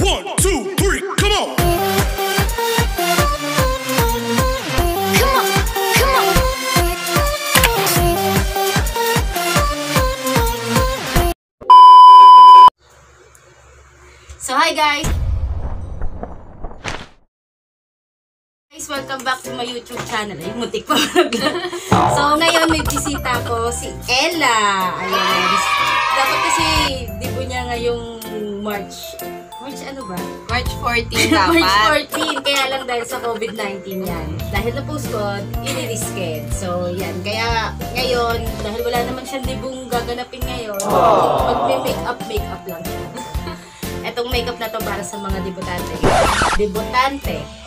1, 2, 3, come on! So hi guys! Welcome back to my YouTube channel. Ay, mutik pa. So ngayon may bisita ko si Ella. Ayan. Dapat kasi debut niya ngayong March ano ba? March 14 dapat. March 14. Kaya lang dahil sa COVID-19 yan. Dahil na-post ko, i-reschedule. So yan. Kaya ngayon, dahil wala naman siyang debut gaganapin ngayon, mag-makeup lang siya. Etong makeup na to para sa mga debutante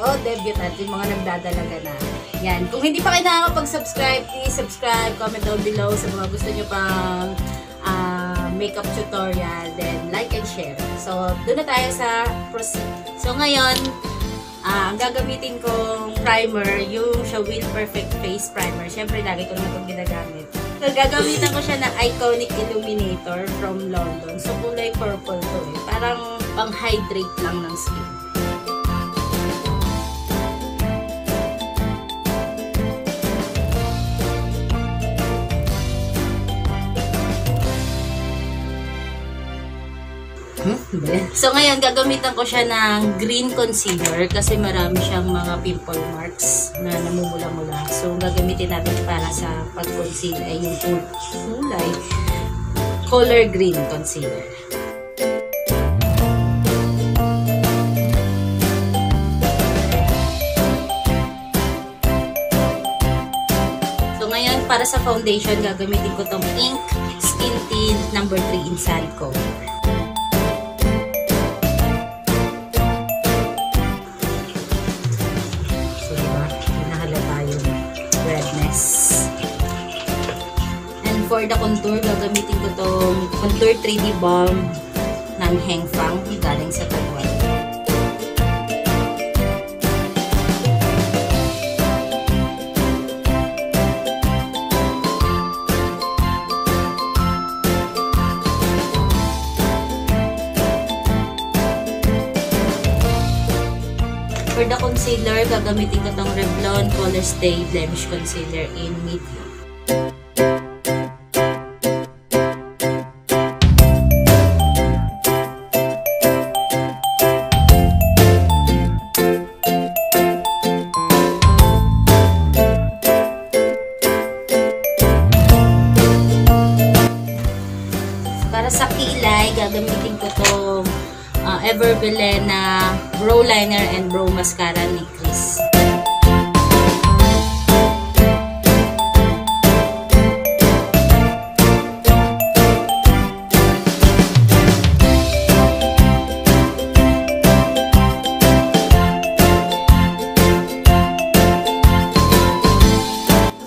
o debutante, yung mga nagdadalaga na. Yan. Kung hindi pa kayo nakakapag-subscribe, please subscribe, comment down below sa mga gusto nyo pang makeup tutorial, then like and share. So, doon na tayo sa proceed. So, ngayon, ang gagamitin kong primer, yung Will Perfect Face Primer. Siyempre, lagi ko naman itong ginagamit. So, gagamitan ko siya ng Iconic Illuminator from London. So, kulay purple to eh. Parang pang-hydrate lang ng skin. So, ngayon, gagamitan ko siya ng green concealer kasi marami siyang mga pimple marks na namumula-mula. So, gagamitin natin para sa pag-conceal ay yung kulay color green concealer. So, ngayon, para sa foundation, gagamitin ko tong Ink Skin Tint No. 3 in Sand Color. For the contour, gagamitin ko itong Contour 3D Balm ng Hengfang galing sa Taiwan. For the concealer, gagamitin ko itong Revlon Color Stay Blemish Concealer in Medium. Sa kilay, gagamitin ko itong Everbelen na brow liner and brow mascara ni Chris.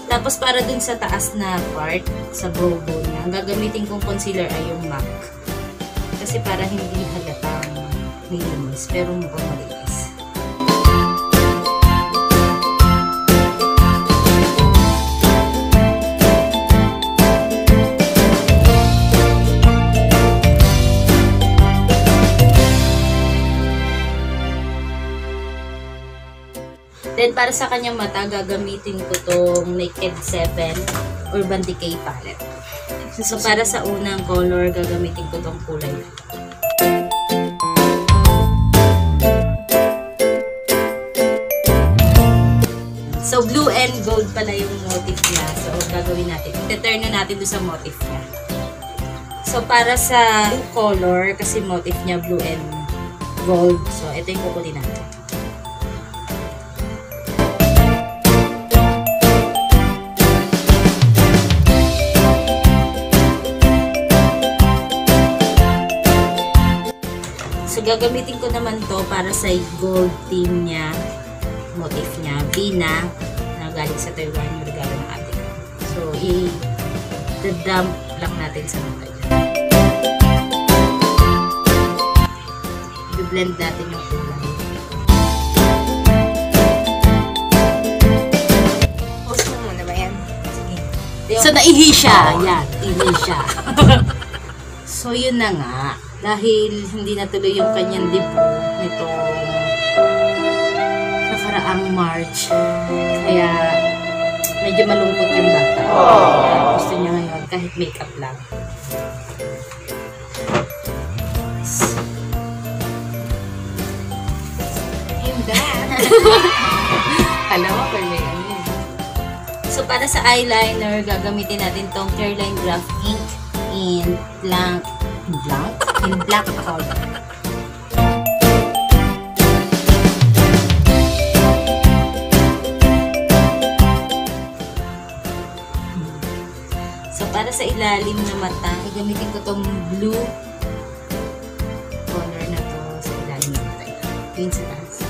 Tapos para dun sa taas na part, sa brow bone niya, ang gagamitin kong concealer ay yung MAC. Kasi para hindi halatang malinis, pero mukhang malinis. Then, para sa kanyang mata, gagamitin ko itong Naked 7 Urban Decay Palette. So, para sa unang color, gagamitin ko itong kulay. So, blue and gold pala yung motif niya. So, gagawin natin. I-turn na natin doon sa motif niya. So, para sa color, kasi motif niya blue and gold. So, ito yung kukulin natin. So, gagamitin ko naman to para sa gold theme niya, motif niya, Vina, na galing sa Taiwan, yung regalo ng ating. So, i-dump lang natin sa mata niya. I-blend natin yung kulay. Post mo muna ba yan? Sige. So, naihi siya. Yan, ihi siya. So, yun na nga. dahil hindi natuloy yung kanyang debut nitong nakaraang March. Kaya medyo malungkot yung bata. Kaya gusto niya ngayon kahit makeup lang. And that. Alam mo, so, para sa eyeliner, gagamitin natin tong Careline Graph Ink in black color. So, para sa ilalim na mata, gagamitin ko tong blue color na to sa ilalim na mata. Yun sa taas.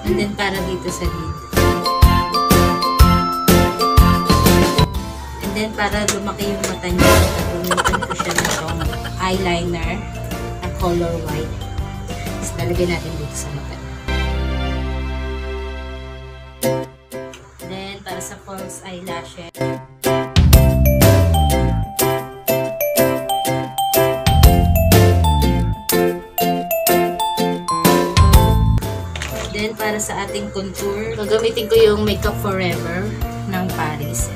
And then, para dito sa lid. And then, para lumaki yung mata niya, gagamitin ko siya na itong eyeliner na color white. Tapos, lalagay natin dito sa mata niya. Then, para sa false eyelashes, then, para sa ating contour, gagamitin ko yung Makeup Forever ng Paris.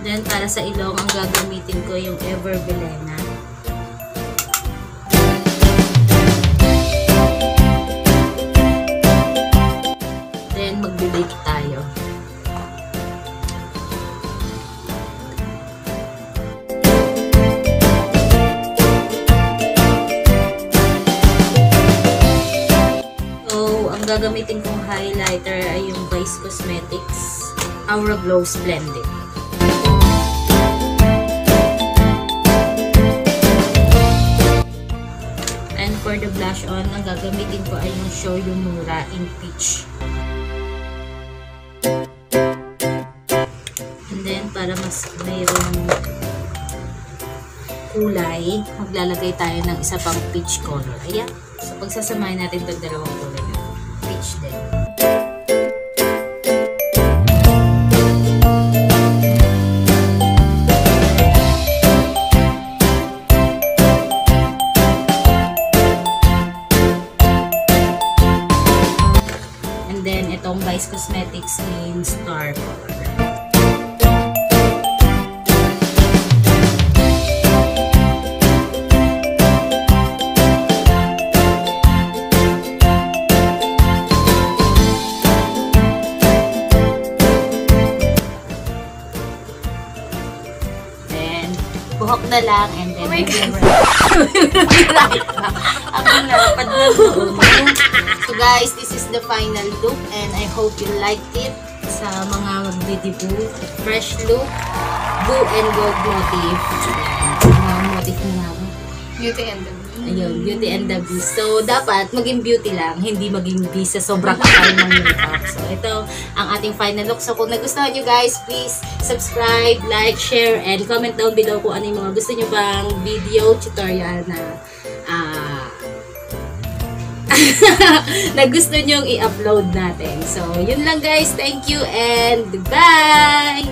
Then, para sa ilong, ang gagamitin ko yung Ever Belena. Then, magbe-bake tayo. Gagamitin kong highlighter ay yung Vice Cosmetics Aura Glow Splendid. And for the blush on, ang gagamitin ko ay yung Show You Mura in Peach. And then, para mas mayroong kulay, maglalagay tayo ng isa pang peach color. Ayan. So, pagsasamahin natin itong dalawang kulay na peach din. And then, itong Vice Cosmetics in Star Color. Buhok na lang and then oh my God. Ang lapad na doon. So guys, this is the final look and I hope you liked it. Sa mga magdedebut, fresh look, blue and gold motif. Mga motif na Beauty and the Beast. ayun, Beauty and the Beast. So, dapat maging beauty lang, hindi maging beast sa sobrang kapal ng makeup. So, ito ang ating final look. So, kung nagustuhan nyo guys, please subscribe, like, share, and comment down below kung ano yung mga gusto nyo bang video tutorial na na gusto nyong i-upload natin. So, yun lang guys. Thank you and goodbye!